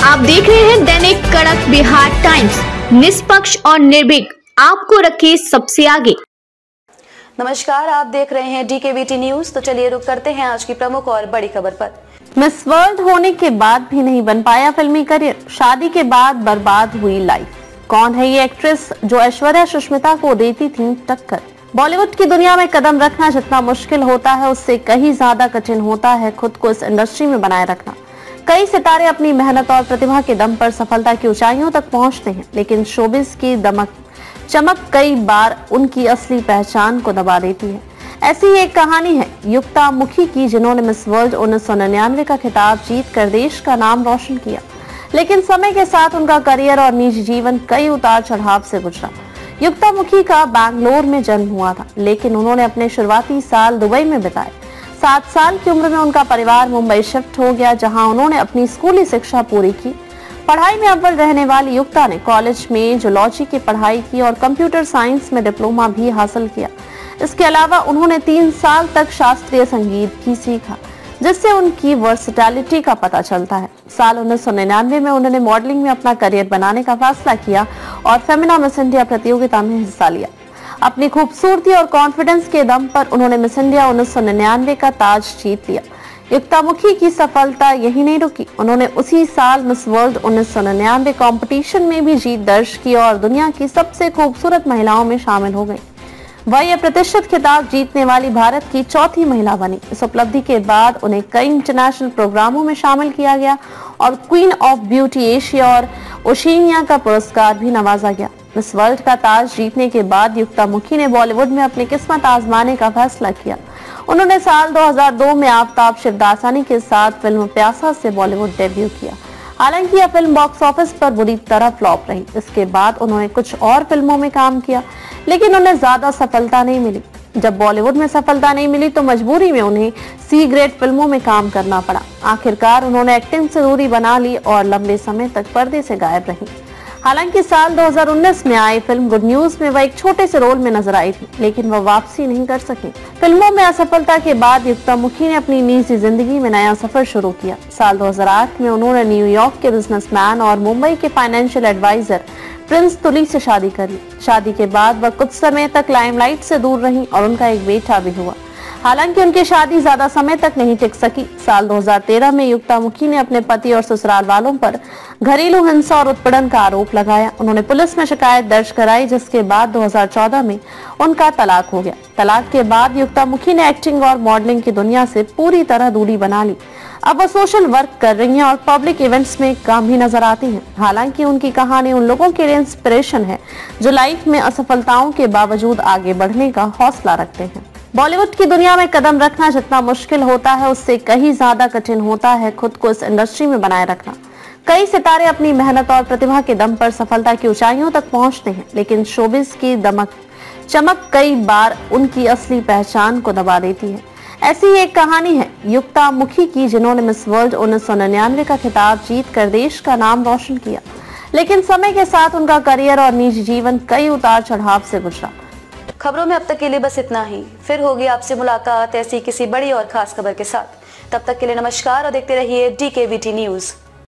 आप देख रहे हैं दैनिक कड़क बिहार टाइम्स, निष्पक्ष और निर्भीक, आपको रखे सबसे आगे। नमस्कार, आप देख रहे हैं DKVT न्यूज। तो चलिए रुक करते हैं आज की प्रमुख और बड़ी खबर पर। मिस वर्ल्ड होने के बाद भी नहीं बन पाया फिल्मी करियर, शादी के बाद बर्बाद हुई लाइफ। कौन है ये एक्ट्रेस जो ऐश्वर्या सुष्मिता को देती थी टक्कर? बॉलीवुड की दुनिया में कदम रखना जितना मुश्किल होता है, उससे कहीं ज्यादा कठिन होता है खुद को इस इंडस्ट्री में बनाए रखना। कई सितारे अपनी मेहनत और प्रतिभा के दम पर सफलता की ऊंचाइयों तक पहुंचते हैं, लेकिन शोबिस की चमक कई बार उनकी असली पहचान को दबा देती है। ऐसी ही एक कहानी है युक्ता मुखी की, जिन्होंने मिस वर्ल्ड 1999 का खिताब जीतकर देश का नाम रोशन किया, लेकिन समय के साथ उनका करियर और निजी जीवन कई उतार चढ़ाव से गुजरा। युक्ता मुखी का बैंगलोर में जन्म हुआ था, लेकिन उन्होंने अपने शुरुआती साल दुबई में बिताए। 7 साल की उम्र में उनका परिवार मुंबई शिफ्ट हो गया, जहां उन्होंने अपनी स्कूली शिक्षा पूरी की। पढ़ाई में अव्वल रहने वाली युक्ता ने कॉलेज में जूलॉजी की पढ़ाई की और कंप्यूटर साइंस में डिप्लोमा भी हासिल किया। इसके अलावा उन्होंने 3 साल तक शास्त्रीय संगीत भी सीखा, जिससे उनकी वर्सटैलिटी का पता चलता है। साल 1999 में उन्होंने मॉडलिंग में अपना करियर बनाने का फैसला किया और फेमिना मिस इंडिया प्रतियोगिता में हिस्सा लिया। अपनी खूबसूरती और कॉन्फिडेंस के दम पर उन्होंने मिस इंडिया 1999 का ताज जीत लिया। युक्ता मुखी की सफलता यही नहीं रुकी, उन्होंने उसी साल मिस वर्ल्ड 1999 कंपटीशन में भी जीत दर्ज की और दुनिया की सबसे खूबसूरत महिलाओं में शामिल हो गई। वह यह प्रतिष्ठित खिताब जीतने वाली भारत की चौथी महिला बनी। इस उपलब्धि के बाद उन्हें कई इंटरनेशनल प्रोग्रामों में शामिल किया गया और क्वीन ऑफ ब्यूटी एशिया और ओशिनिया का पुरस्कार भी नवाजा गया। मिस वर्ल्ड का ताज जीतने के बाद युक्ता मुखी ने बॉलीवुड में अपनी किस्मत आजमाने का फैसला किया। उन्होंने साल 2002 में आफ्ताब शिवदासानी के साथ फिल्म प्यासा से बॉलीवुड डेब्यू किया। हालांकि यह फिल्म बॉक्स ऑफिस पर बुरी तरह फ्लॉप रही। इसके बाद उन्होंने कुछ और फिल्मों में काम किया, लेकिन उन्हें ज्यादा सफलता नहीं मिली। जब बॉलीवुड में सफलता नहीं मिली तो मजबूरी में उन्हें सी ग्रेड फिल्मों में काम करना पड़ा। आखिरकार उन्होंने एक्टिंग से दूरी बना ली और लंबे समय तक पर्दे से गायब रही। हालांकि साल 2019 में आई फिल्म गुड न्यूज में वह एक छोटे से रोल में नजर आई थी, लेकिन वह वापसी नहीं कर सकी। फिल्मों में असफलता के बाद युक्ता मुखी ने अपनी निजी जिंदगी में नया सफर शुरू किया। साल 2008 में उन्होंने न्यूयॉर्क के बिजनेसमैन और मुंबई के फाइनेंशियल एडवाइजर प्रिंस तुली से शादी कर ली। शादी के बाद वह कुछ समय तक लाइमलाइट से दूर रही और उनका एक बेटा भी हुआ। हालांकि उनकी शादी ज्यादा समय तक नहीं टिक सकी। साल 2013 में युक्ता मुखी ने अपने पति और ससुराल वालों पर घरेलू हिंसा और उत्पीड़न का आरोप लगाया। उन्होंने पुलिस में शिकायत दर्ज कराई, जिसके बाद 2014 में उनका तलाक हो गया। तलाक के बाद युक्ता मुखी ने एक्टिंग और मॉडलिंग की दुनिया से पूरी तरह दूरी बना ली। अब वह सोशल वर्क कर रही हैं और पब्लिक इवेंट्स में काम भी नजर आती हैं। हालांकि उनकी कहानी उन लोगों के लिए इंस्पिरेशन है जो लाइफ में असफलताओं के बावजूद आगे बढ़ने का हौसला रखते हैं। बॉलीवुड की दुनिया में कदम रखना जितना मुश्किल होता है, उससे कहीं ज्यादा कठिन होता है खुद को इस इंडस्ट्री में बनाए रखना। कई सितारे अपनी मेहनत और प्रतिभा के दम पर सफलता की ऊंचाइयों तक पहुंचते हैं, लेकिन शोबिस की चमक कई बार उनकी असली पहचान को दबा देती है। ऐसी ही एक कहानी है युक्ता मुखी की, जिन्होंने मिस वर्ल्ड 1999 का खिताब जीतकर देश का नाम रोशन किया, लेकिन समय के साथ उनका करियर और निजी जीवन कई उतार चढ़ाव से गुजरा। खबरों में अब तक के लिए बस इतना ही। फिर होगी आपसे मुलाकात ऐसी किसी बड़ी और खास खबर के साथ। तब तक के लिए नमस्कार और देखते रहिए DKVT न्यूज।